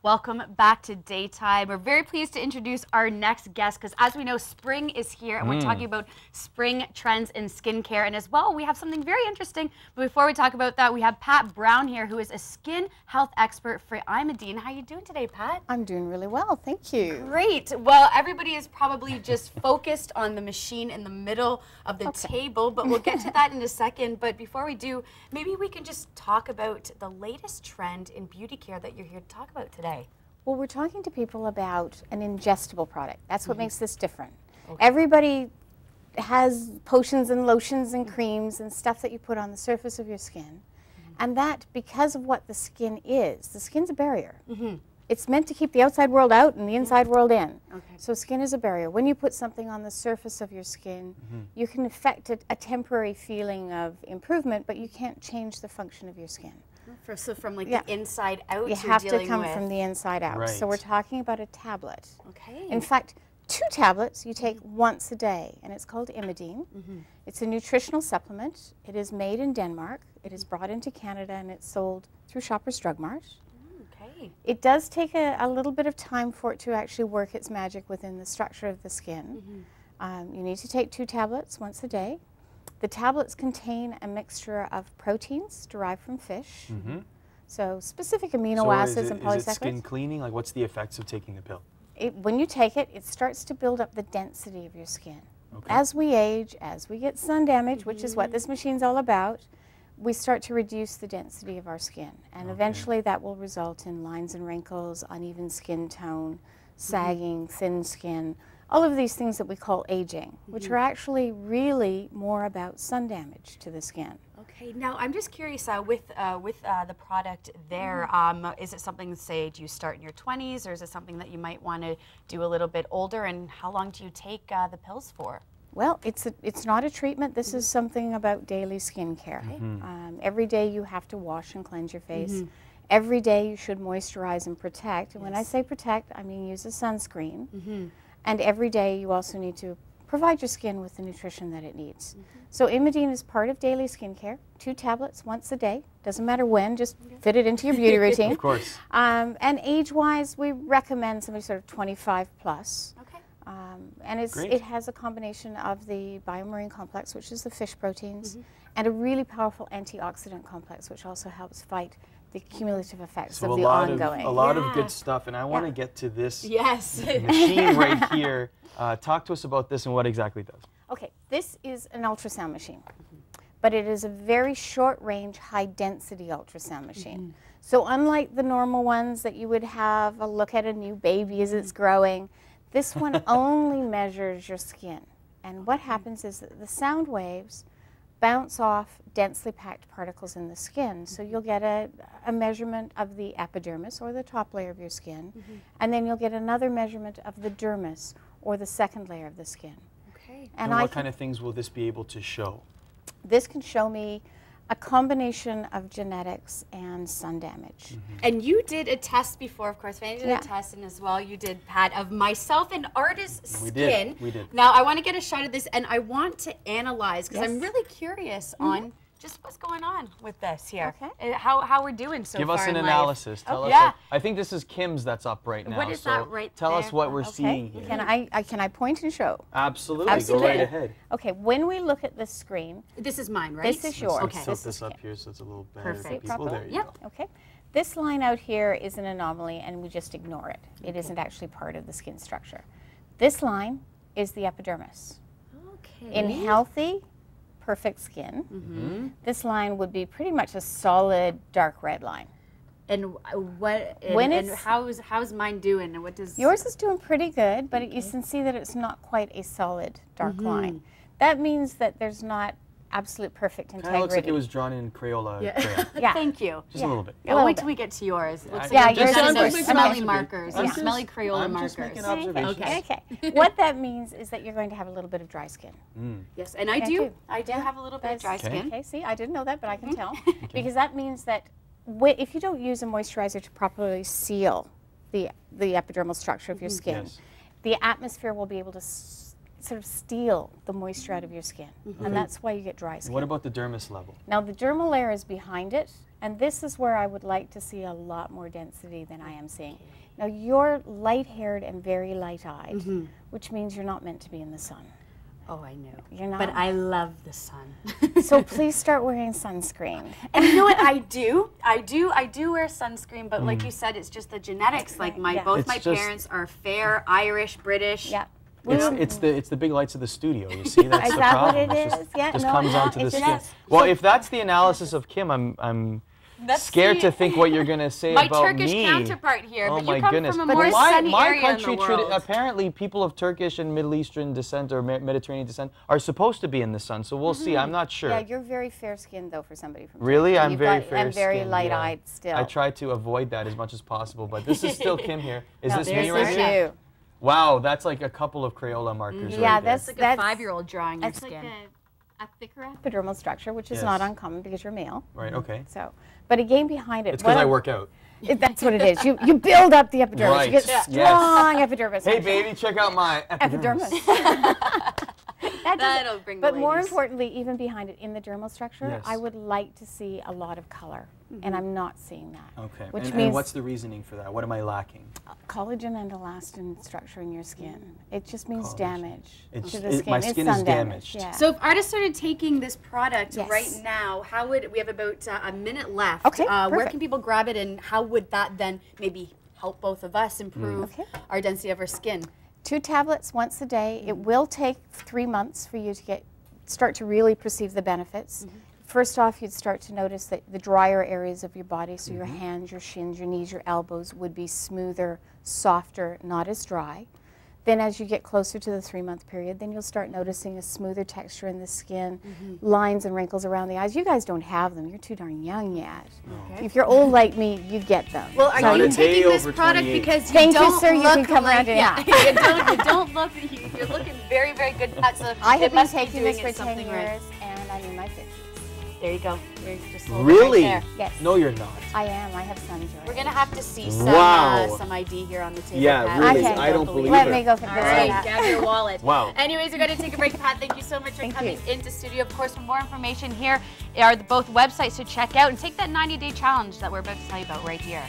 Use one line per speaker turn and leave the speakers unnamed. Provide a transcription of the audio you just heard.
Welcome back to Daytime. We're very pleased to introduce our next guest because as we know, spring is here and we're talking about spring trends in skincare. And as well, we have something very interesting. But before we talk about that, we have Pat Brown here, who is a skin health expert for Imedeen. How are you doing today, Pat?
I'm doing really well, thank you.
Great. Well, everybody is probably just focused on the machine in the middle of the table, but we'll get to that in a second. But before we do, maybe we can just talk about the latest trend in beauty care that you're here to talk about today.
Well, we're talking to people about an ingestible product. That's what makes this different. Everybody has potions and lotions and creams and stuff that you put on the surface of your skin. And that, because of what the skin's a barrier. It's meant to keep the outside world out and the inside world in. So skin is a barrier. When you put something on the surface of your skin, you can affect a temporary feeling of improvement, but you can't change the function of your skin.
So from like the inside out,
you have to come from the inside out.
Right.
So we're talking about a tablet.
Okay.
In fact, 2 tablets you take once a day, and it's called Imedeen. It's a nutritional supplement. It is made in Denmark. It is brought into Canada, and it's sold through Shoppers Drug Mart.
Okay.
It does take a little bit of time for it to actually work its magic within the structure of the skin. You need to take 2 tablets once a day. The tablets contain a mixture of proteins derived from fish, so specific amino acids and polysaccharides.
Is it skin cleaning? Like, what's the effects of taking the pill?
When you take it, it starts to build up the density of your skin. As we age, as we get sun damage, which is what this machine's all about, we start to reduce the density of our skin. And eventually that will result in lines and wrinkles, uneven skin tone, sagging, thin skin, all of these things that we call aging, which are actually really more about sun damage to the skin.
Okay, now I'm just curious with the product there, is it something, say, do you start in your 20s or is it something that you might want to do a little bit older, and how long do you take the pills for?
Well, it's not a treatment. This is something about daily skincare. Every day you have to wash and cleanse your face. Every day you should moisturize and protect. And when I say protect, I mean use a sunscreen. And every day you also need to provide your skin with the nutrition that it needs. So Imedeen is part of daily skincare, 2 tablets once a day. Doesn't matter when, just fit it into your beauty routine.
Of course.
And age-wise, we recommend somebody sort of 25 plus. And it has a combination of the biomarine complex, which is the fish proteins, and a really powerful antioxidant complex, which also helps fight the cumulative effects of the ongoing.
A lot of good stuff, and I want to get to this
machine
right here. Talk to us about this and what exactly it does.
Okay, this is an ultrasound machine, but it is a very short-range, high-density ultrasound machine. So unlike the normal ones that you would have a look at a new baby as it's growing, this one only measures your skin. And what happens is that the sound waves bounce off densely packed particles in the skin. So you'll get a measurement of the epidermis, or the top layer of your skin, and then you'll get another measurement of the dermis, or the second layer of the skin.
And what kind of things will this be able to show?
This can show me a combination of genetics and sun damage.
And you did a test before, of course. Fanny did a test, and as well you did, Pat, of myself and artist's skin.
We did.
Now I want to get a shot of this, and I want to analyze, because I'm really curious on just what's going on with this here. How we're doing so far.
Give us an
in
analysis.
Life.
Tell us. I think this is Kim's that's up right now.
What is that right
Tell
there?
us what we're seeing here.
Can I point and show?
Absolutely. Go right ahead.
Okay, when we look at this screen.
This is mine, right?
This is yours.
Let's tilt this up here so it's a little better for people. There you go.
Okay. This line out here is an anomaly, and we just ignore it. It isn't actually part of the skin structure. This line is the epidermis. In healthy, perfect skin, this line would be pretty much a solid dark red line.
And how's mine doing? And what does
yours is doing pretty good, but you can see that it's not quite a solid dark line. That means that there's not absolute perfect integrity.
Kind of looks like it was drawn in Crayola crayon.
Thank you.
Just a little bit.
I'll wait till we get to yours. It looks like
yours
is smelly markers, smelly Crayola markers.
Just making observations.
Okay. What that means is that you're going to have a little bit of dry skin.
Yes, and I do have a little bit of dry skin.
Okay, see, I didn't know that, but I can tell. Because that means that if you don't use a moisturizer to properly seal the epidermal structure of your skin, the atmosphere will be able to sort of steal the moisture out of your skin, and that's why you get dry skin.
What about the dermis level?
Now the dermal layer is behind it, and this is where I would like to see a lot more density than I am seeing. Now you're light-haired and very light-eyed, which means you're not meant to be in the sun.
Oh, I know.
You're not.
But I love the sun.
So please start wearing sunscreen.
And you know what I do? I do wear sunscreen, but like you said, it's just the genetics. Like both
It's
my
just-
parents are fair, Irish, British.
Yeah.
It's the big lights of the studio. You see, that's
Is
the
that
problem.
what it
It's
is? Yeah,
just
no,
comes
no,
onto the
it's
skin.
just-
Well, if that's the analysis of Kim, I'm scared to think what you're gonna say
My
about
Turkish
me.
counterpart here,
Oh
but
my
you come
goodness!
from a
But
more sunny
my
area
country,
in the world.
apparently, people of Turkish and Middle Eastern descent or Mediterranean descent are supposed to be in the sun. So we'll see. I'm not sure.
Yeah, you're very fair-skinned though for somebody from
Really?
Turkey.
I'm
You've
very
got-
fair
and very
skinned,
light-eyed still.
I try to avoid that as much as possible, but this is still Kim here. Is
No,
this
there's
me right
this
here?
you.
Wow, that's like a couple of Crayola markers right
Yeah,
there.
that's
It's like a 5-year-old drawing your
that's
skin.
a thicker epidermal structure, which is
Yes.
not uncommon because you're male.
Right, okay.
So, but again, behind it,
It's because
what
I work out.
That's what it is. You build up the epidermis.
Right.
You get
Yes.
strong epidermis.
Hey, baby, check out my epidermis.
That doesn't-
That'll bring the
But more
ladies.
importantly, even behind it in the dermal structure,
Yes.
I would like to see a lot of color, and I'm not seeing that.
Okay.
Which
and
means
what's the reasoning for that? What am I lacking?
collagen and elastin structure in your skin. It just means
Collagen.
damage
It's-
to the
it-
skin.
my
It's
skin
sun
is
damage.
damaged.
Yeah.
So if artists started taking this product
Yes.
right now, how would we have about a minute left?
Okay,
Where
perfect.
can people grab it, and how would that then maybe help both of us improve
Okay.
our density of our skin?
2 tablets once a day. It will take 3 months for you to start to really perceive the benefits. First off, you'd start to notice that the drier areas of your body, so your hands, your shins, your knees, your elbows, would be smoother, softer, not as dry. Then as you get closer to the 3-month period, then you'll start noticing a smoother texture in the skin, lines and wrinkles around the eyes. You guys don't have them. You're too darn young yet.
Okay.
If you're old like me, you get them.
Well, are
Not
you
a day
taking this
over
product
28.
because you
Thank you,
don't
sir. You
look
can come
like,
around in.
yeah, you don't look, you're looking very, very good. So
I
it
have been
must be
taking
doing
this for
it
10
something right.
years, and I'm in my 50s.
There you go. You're just a little
Really?
Right there.
Yes.
No, you're not.
I am. I have sun joy.
We're gonna have to see some
Wow.
some ID here on the table.
Yeah,
Pat.
really,
Okay.
I don't believe
Let
it.
me go for
All
this.
right,
one.
grab your wallet.
Wow.
Anyways, we're going to take a break. Pat, thank you so much for
Thank
coming
you.
into studio. Of course, for more information, here are both websites to check out and take that 90-day challenge that we're about to tell you about right here.